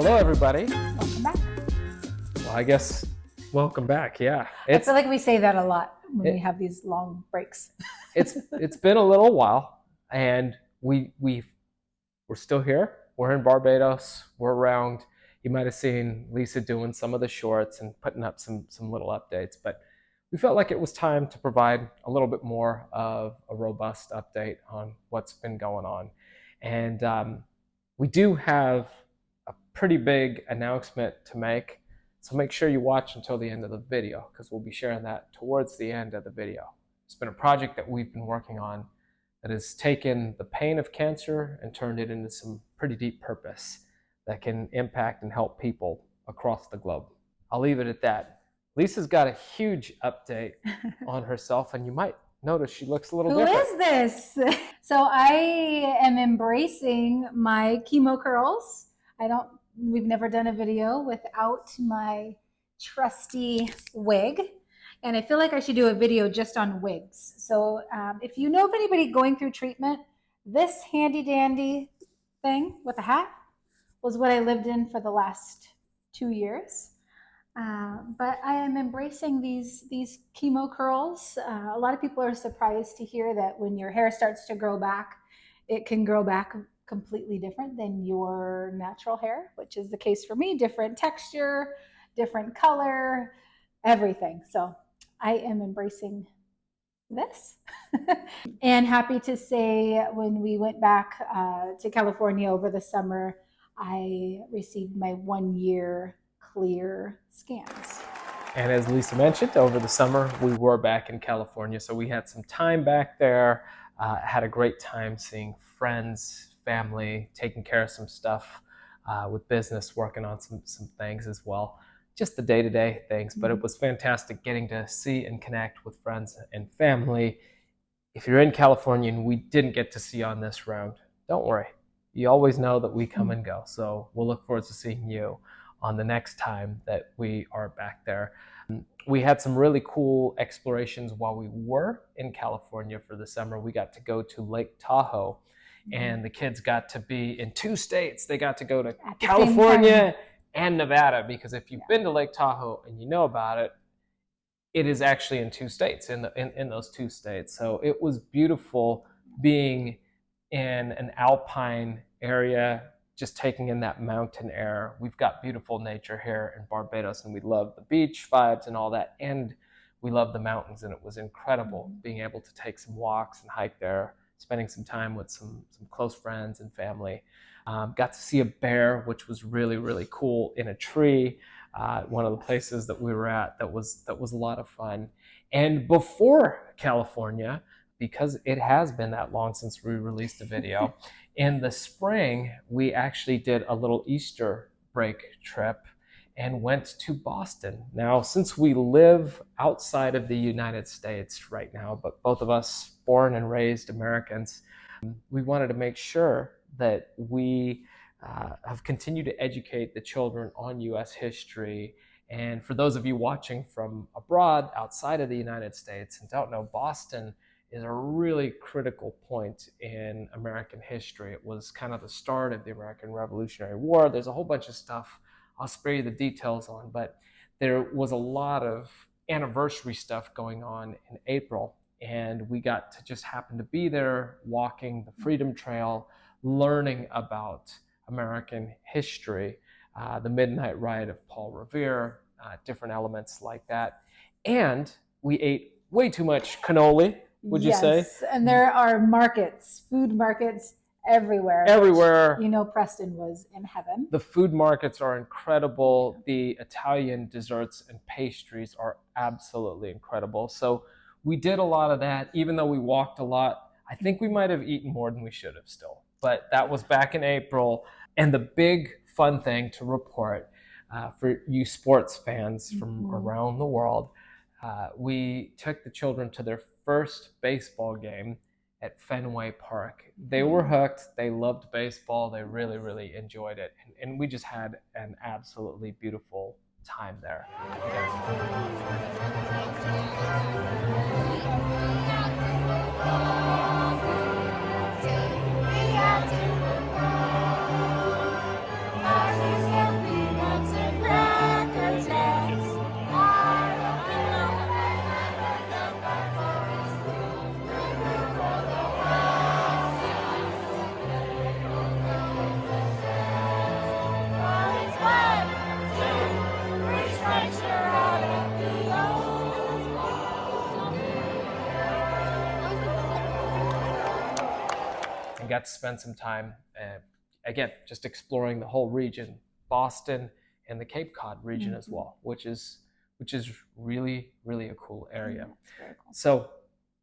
Hello, everybody. Welcome back. Well, I guess welcome back. Yeah, I feel like we say that a lot when we have these long breaks. it's been a little while, and we're still here. We're in Barbados. We're around. You might have seen Lisa doing some of the shorts and putting up some little updates, but we felt like it was time to provide a little bit more of a robust update on what's been going on. And we do have a pretty big announcement to make, so make sure you watch until the end of the video, because we'll be sharing that towards the end of the video. It's been a project that we've been working on that has taken the pain of cancer and turned it into some pretty deep purpose that can impact and help people across the globe. I'll leave it at that. Lisa's got a huge update on herself, and you might notice she looks a little different. Who is this? So I am embracing my chemo curls. We've never done a video without my trusty wig. And I feel like I should do a video just on wigs. So if you know of anybody going through treatment, this handy dandy thing with a hat was what I lived in for the last 2 years. But I am embracing these chemo curls. A lot of people are surprised to hear that when your hair starts to grow back, it can grow back completely different than your natural hair, which is the case for me. Different texture, different color, everything. So I am embracing this. And happy to say when we went back to California over the summer, I received my 1-year clear scans. And as Lisa mentioned, over the summer, we were back in California. So we had some time back there, had a great time seeing friends, family, taking care of some stuff with business, working on some things as well. Just the day-to-day things, but it was fantastic getting to see and connect with friends and family. If you're in California and we didn't get to see you on this round, don't worry. You always know that we come and go. So we'll look forward to seeing you on the next time that we are back there. We had some really cool explorations while we were in California for the summer. We got to go to Lake Tahoe, and the kids got to be in 2 states. They got to go to California and Nevada, because if you've been to Lake Tahoe and you know about it, it is actually in 2 states, in those 2 states. So it was beautiful being in an alpine area, just taking in that mountain air. We've got beautiful nature here in Barbados, and we love the beach vibes and all that, and we love the mountains, and it was incredible being able to take some walks and hike there, spending some time with some close friends and family. Got to see a bear, which was really, really cool, in a tree. One of the places that we were at that was a lot of fun. And before California, because it has been that long since we released a video, in the spring, we actually did a little Easter break trip and went to Boston. Now, since we live outside of the United States right now, but both of us born and raised Americans, we wanted to make sure that we have continued to educate the children on U.S. history. And for those of you watching from abroad, outside of the United States, and don't know, Boston is a really critical point in American history. It was kind of the start of the American Revolutionary War. There's a whole bunch of stuff I'll spare you the details on, but there was a lot of anniversary stuff going on in April, and we got to just happen to be there walking the Freedom Trail, learning about American history, the Midnight Riot of Paul Revere, different elements like that. And we ate way too much cannoli, would you say? Yes, and there are markets, food markets everywhere. Everywhere. You know, Preston was in heaven. The food markets are incredible. The Italian desserts and pastries are absolutely incredible. So we did a lot of that, even though we walked a lot. I think we might have eaten more than we should have still, but that was back in April. And the big fun thing to report for you sports fans from around the world, we took the children to their first baseball game at Fenway Park. They were hooked. They loved baseball. They really, really enjoyed it. And we just had an absolutely beautiful time there. and got to spend some time, again, just exploring the whole region, Boston and the Cape Cod region as well, which is really, really a cool area. It's very cool. So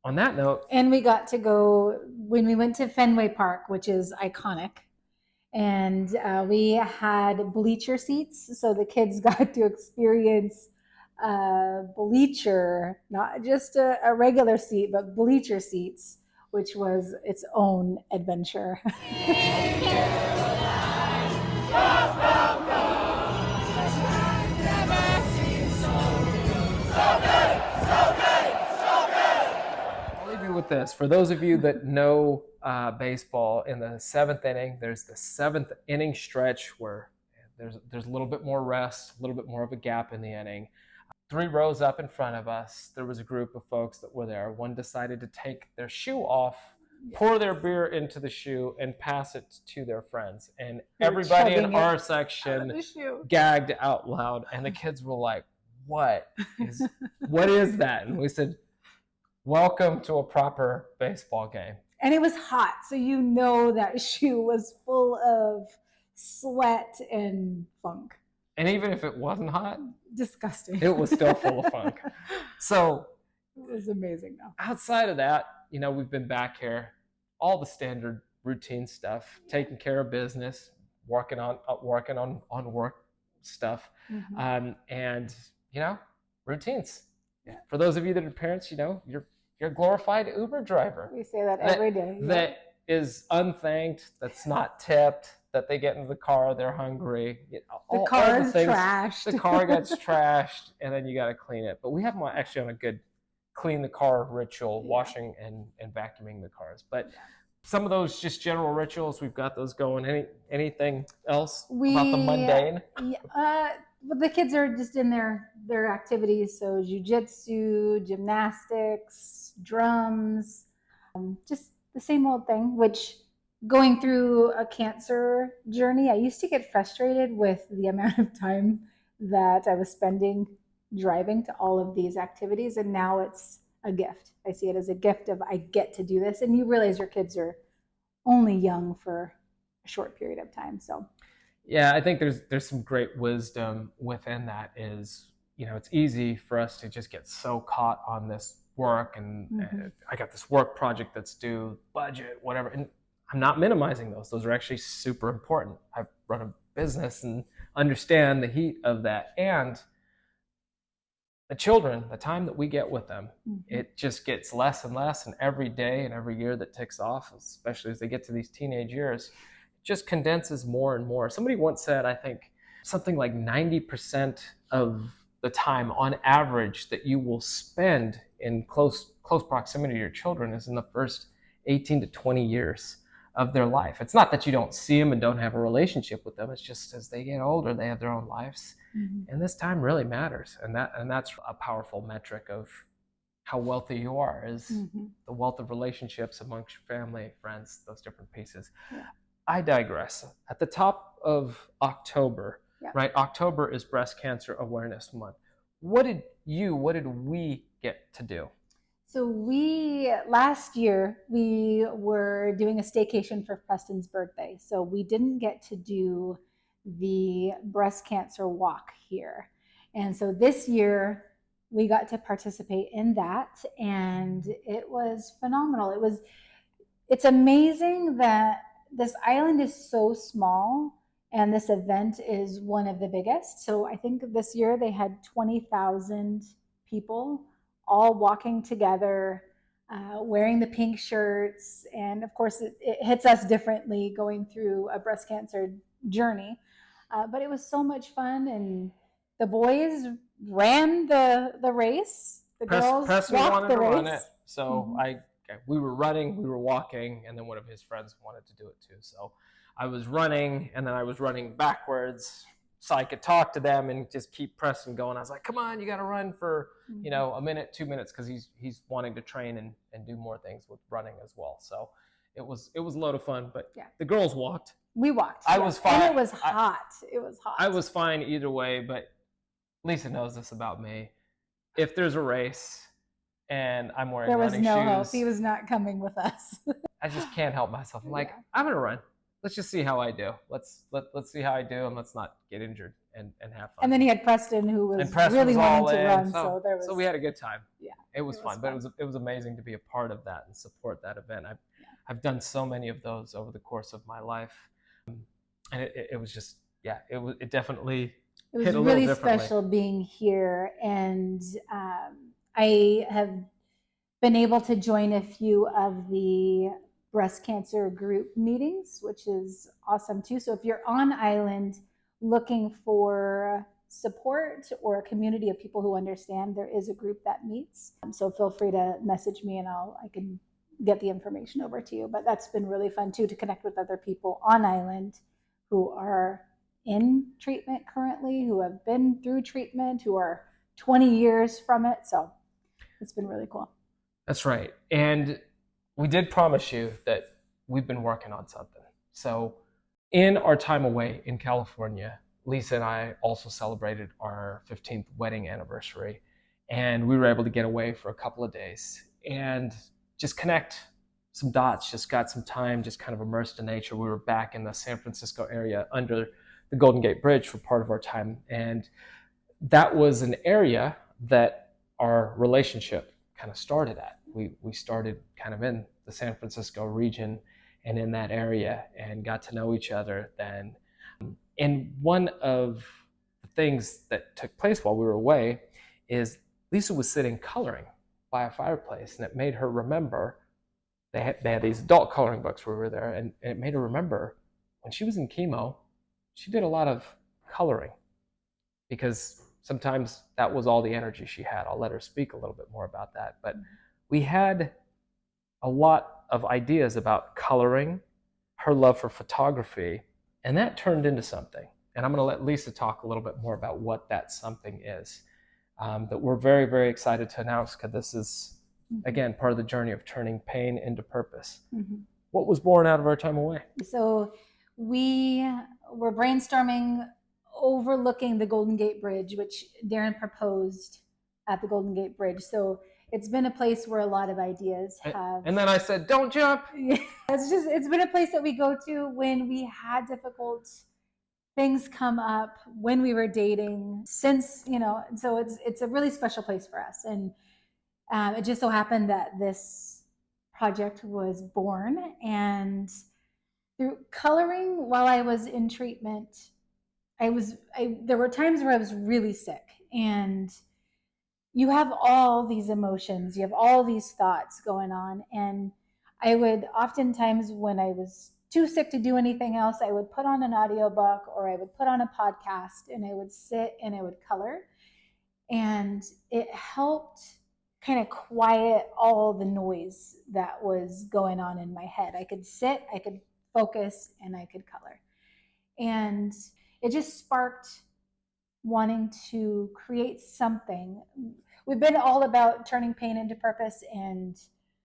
on that note, and we got to go when we went to Fenway Park, which is iconic, and we had bleacher seats, so the kids got to experience bleacher, not just a regular seat, but bleacher seats, which was its own adventure. With this, for those of you that know baseball, in the seventh inning, there's the seventh inning stretch where there's a little bit more rest, a little bit more of a gap in the inning. 3 rows up in front of us, there was a group of folks that were there. One decided to take their shoe off, pour their beer into the shoe, and pass it to their friends. And everybody in our section gagged out loud, and the kids were like, what is that? And we said, welcome to a proper baseball game. And it was hot, so you know that shoe was full of sweat and funk. And even if it wasn't hot, disgusting, it was still full of funk. So it was amazing though. Outside of that, we've been back here, all the standard routine stuff, taking care of business, working on work stuff, and routines. Yeah. For those of you that are parents, you're a glorified Uber driver. We say that every day. Yeah. That is unthanked, that's not tipped, that they get into the car, they're hungry. The car is trashed. The car gets trashed, and then you got to clean it. But we have actually on a good clean the car ritual, washing and vacuuming the cars. But some of those just general rituals, we've got those going. Anything else about the mundane? Well, the kids are just in their activities, so jiu-jitsu, gymnastics, drums, just the same old thing, which going through a cancer journey, I used to get frustrated with the amount of time that I was spending driving to all of these activities, and now it's a gift. I see it as a gift of I get to do this, and you realize your kids are only young for a short period of time, so... Yeah, I think there's some great wisdom within that. Is it's easy for us to just get so caught on this work, and I got this work project that's due, budget, whatever. And I'm not minimizing those. Those are actually super important. I've run a business and understand the heat of that. And the children, the time that we get with them, it just gets less and less. And every day and every year that ticks off, especially as they get to these teenage years, just condenses more and more. Somebody once said, I think, something like 90% of the time on average that you will spend in close proximity to your children is in the first 18 to 20 years of their life. It's not that you don't see them and don't have a relationship with them. It's just as they get older, they have their own lives. And this time really matters. And that's a powerful metric of how wealthy you are, is the wealth of relationships amongst your family, friends, those different pieces. Yeah. I digress. At the top of October, right? October is Breast Cancer Awareness Month. What did we get to do? So last year, we were doing a staycation for Preston's birthday. So we didn't get to do the breast cancer walk here. And so this year, we got to participate in that, and it was phenomenal. It's amazing that this island is so small, and this event is one of the biggest. So I think this year they had 20,000 people all walking together, wearing the pink shirts. And of course, it hits us differently going through a breast cancer journey. But it was so much fun, and the boys ran the race. The girls walked the race. Run it, so we were running, we were walking, and then one of his friends wanted to do it too. So I was running, and then I was running backwards so I could talk to them and just keep pressing going. I was like, come on, you got to run for, a minute, 2 minutes, because he's wanting to train and do more things with running as well. So it was a load of fun, but the girls walked. We walked. I was fine. And it was hot. It was hot. I was fine either way, but Lisa knows this about me. If there's a race and I'm wearing running shoes, there was no hope. He was not coming with us. I just can't help myself. I'm like, Yeah. I'm gonna run. Let's just see how I do. Let's see how I do, and let's not get injured and have fun. And then you had Preston, who was And Preston really was wanting all to in, run. So there was. so we had a good time. Yeah, it was fun, but it was amazing to be a part of that and support that event. I've done so many of those over the course of my life, and it was just it definitely it was hit a really little differently. Special being here, and I have been able to join a few of the breast cancer group meetings, which is awesome too. So if you're on island looking for support or a community of people who understand, there is a group that meets. So feel free to message me and I can get the information over to you. But that's been really fun too, to connect with other people on island who are in treatment currently, who have been through treatment, who are 20 years from it. So it's been really cool. That's right. And we did promise you that we've been working on something. So in our time away in California, Lisa and I also celebrated our 15th wedding anniversary. And we were able to get away for a couple of days and just connect some dots, just got some time, just kind of immersed in nature. We were back in the San Francisco area under the Golden Gate Bridge for part of our time. And that was an area that our relationship kind of started at. We started kind of in the San Francisco region and in that area and got to know each other then. And one of the things that took place while we were away is Lisa was sitting coloring by a fireplace, and it made her remember they had these adult coloring books where we were there, and it made her remember when she was in chemo, she did a lot of coloring because sometimes that was all the energy she had. I'll let her speak a little bit more about that. But we had a lot of ideas about coloring, her love for photography, and that turned into something. And I'm going to let Lisa talk a little bit more about what that something is that we're very, very excited to announce, because this is, again, part of the journey of turning pain into purpose. Mm-hmm. What was born out of our time away? So we were brainstorming overlooking the Golden Gate Bridge, which Darren proposed at the Golden Gate Bridge. So it's been a place where a lot of ideas have. And then I said, "Don't jump." It's been a place that we go to when we had difficult things come up when we were dating. Since so it's a really special place for us, and it just so happened that this project was born, and through coloring while I was in treatment, there were times where I was really sick, and you have all these emotions, you have all these thoughts going on. And I would oftentimes, when I was too sick to do anything else, I would put on an audiobook or I would put on a podcast and I would sit and I would color. And it helped kind of quiet all the noise that was going on in my head. I could sit, I could focus, and I could color. And it just sparked wanting to create something. We've been all about turning pain into purpose, and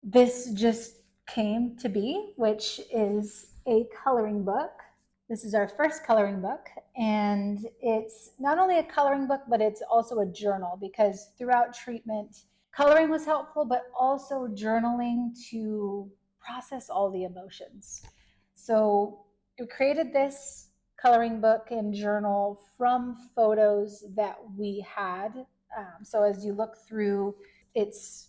this just came to be, which is a coloring book. This is our first coloring book, and it's not only a coloring book, but it's also a journal, because throughout treatment, coloring was helpful, but also journaling to process all the emotions. So we created this coloring book and journal from photos that we had. So as you look through, it's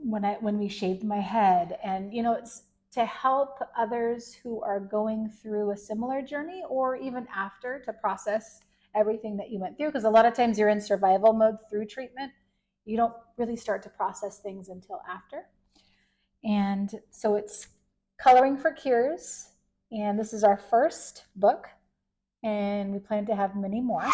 when we shaved my head, and it's to help others who are going through a similar journey, or even after, to process everything that you went through, because a lot of times you're in survival mode through treatment. You don't really start to process things until after. And so it's Coloring for Cures, and this is our first book, and we plan to have many more.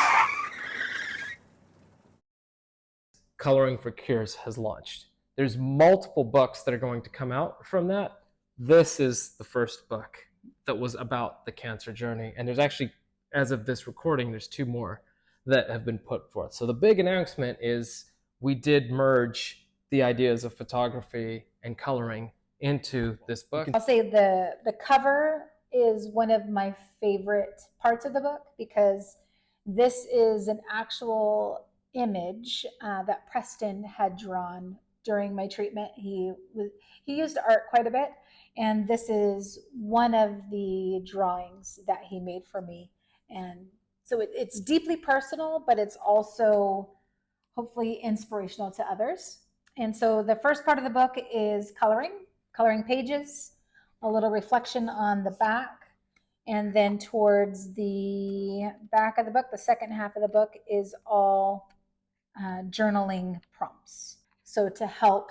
Coloring for Cures has launched. There's multiple books that are going to come out from that. This is the first book that was about the cancer journey. And there's actually, as of this recording, there's 2 more that have been put forth. So the big announcement is we did merge the ideas of photography and coloring into this book. I'll say the cover is one of my favorite parts of the book, because this is an actual image that Preston had drawn during my treatment. He used art quite a bit, And this is one of the drawings that he made for me. And so it's deeply personal, but it's also hopefully inspirational to others. And so the first part of the book is coloring pages, a little reflection on the back. And then towards the back of the book, the second half of the book is all journaling prompts. So to help,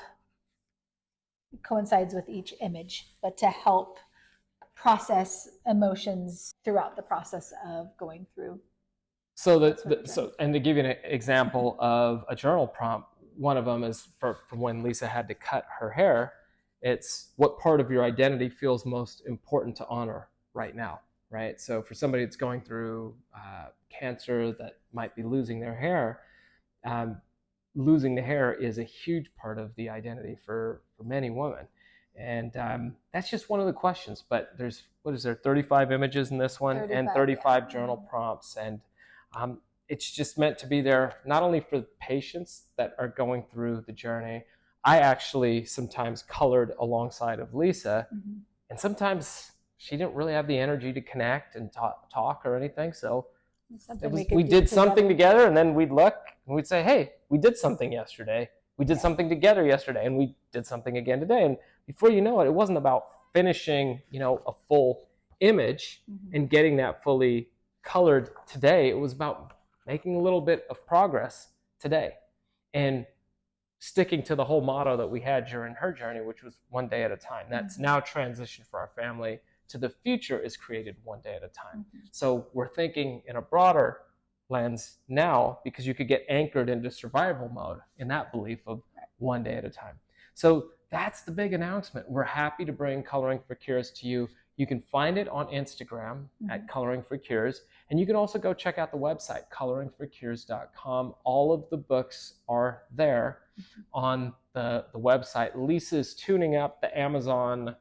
it coincides with each image, but to help process emotions throughout the process of going through. So and to give you an example of a journal prompt, one of them is for when Lisa had to cut her hair. It's what part of your identity feels most important to honor right now, right? So for somebody that's going through cancer that might be losing their hair, losing the hair is a huge part of the identity for many women. And that's just one of the questions. But there's, 35 images in this one, 35, and 35 journal prompts. And it's just meant to be there not only for patients that are going through the journey. I actually sometimes colored alongside of Lisa, and sometimes she didn't really have the energy to connect and talk or anything. So we did something together, and then we'd look and we'd say, hey, we did something yesterday. We did something together yesterday, and we did something again today. And before you know it, it wasn't about finishing, a full image and getting that fully colored today. It was about making a little bit of progress today and sticking to the whole motto that we had during her journey, which was one day at a time. That's now transitioned for our family to the future is created one day at a time. So we're thinking in a broader lens now, because you could get anchored into survival mode in that belief of one day at a time. So that's the big announcement. We're happy to bring Coloring for Cures to you. You can find it on Instagram at Coloring for Cures. And you can also go check out the website, coloringforcures.com. All of the books are there on the website. Lisa's tuning up the Amazon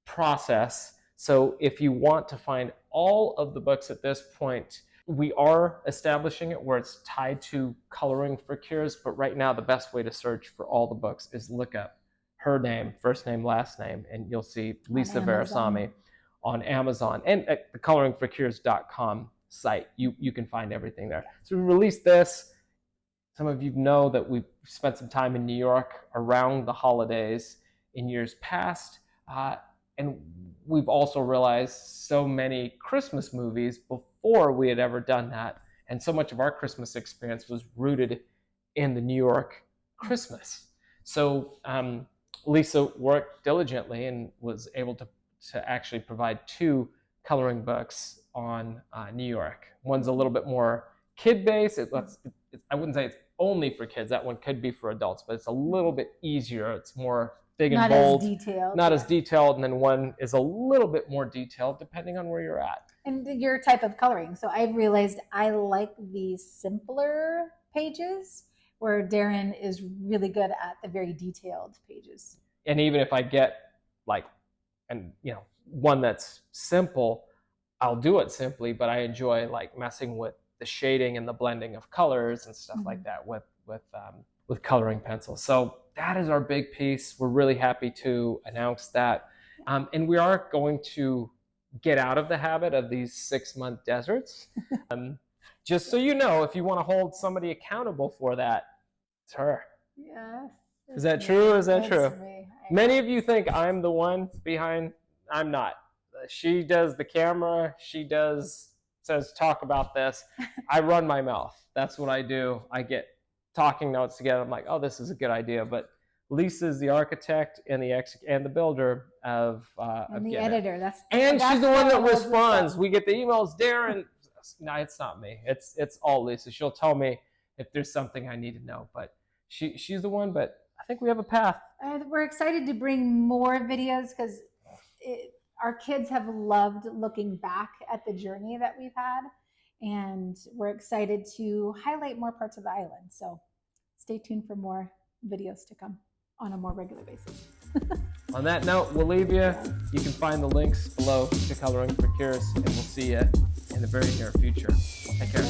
process. So if you want to find all of the books at this point, we are establishing it where it's tied to Coloring for Cures. But right now, the best way to search for all the books is look up her name, first name, last name, and you'll see Lisa Verasamy on Amazon and at the coloringforcures.com site. You can find everything there. So we released this. Some of you know that we've spent some time in New York around the holidays in years past. And we've also realized so many Christmas movies before we had ever done that. And so much of our Christmas experience was rooted in the New York Christmas. So Lisa worked diligently and was able to actually provide 2 coloring books on New York. One's a little bit more kid-based. I wouldn't say it's only for kids. That one could be for adults, but it's a little bit easier. It's more big and bold. Not as detailed. And then one is a little bit more detailed depending on where you're at. And your type of coloring. So I've realized I like the simpler pages where Darren is really good at the very detailed pages. And even if I get one that's simple, I'll do it simply, but I enjoy messing with the shading and the blending of colors and stuff like that with coloring pencils. So that is our big piece. We're really happy to announce that. And we are going to get out of the habit of these 6-month deserts. Just so you know, if you want to hold somebody accountable for that, it's her. Yes. Is that true or is that true? Many of you think I'm the one behind. I'm not. She does the camera. She says, talk about this. I run my mouth. That's what I do. I get talking notes together. I'm like, oh, this is a good idea. But Lisa's the architect and the builder of and the editor. That's she's the one that responds. We get the emails, Darren. No, it's not me. It's all Lisa. She'll tell me if there's something I need to know. But she's the one. But I think we have a path. We're excited to bring more videos because our kids have loved looking back at the journey that we've had. And we're excited to highlight more parts of the island. So stay tuned for more videos to come on a more regular basis. On that note, we'll leave you. You can find the links below to Coloring for Cures, and we'll see you in the very near future. Take care.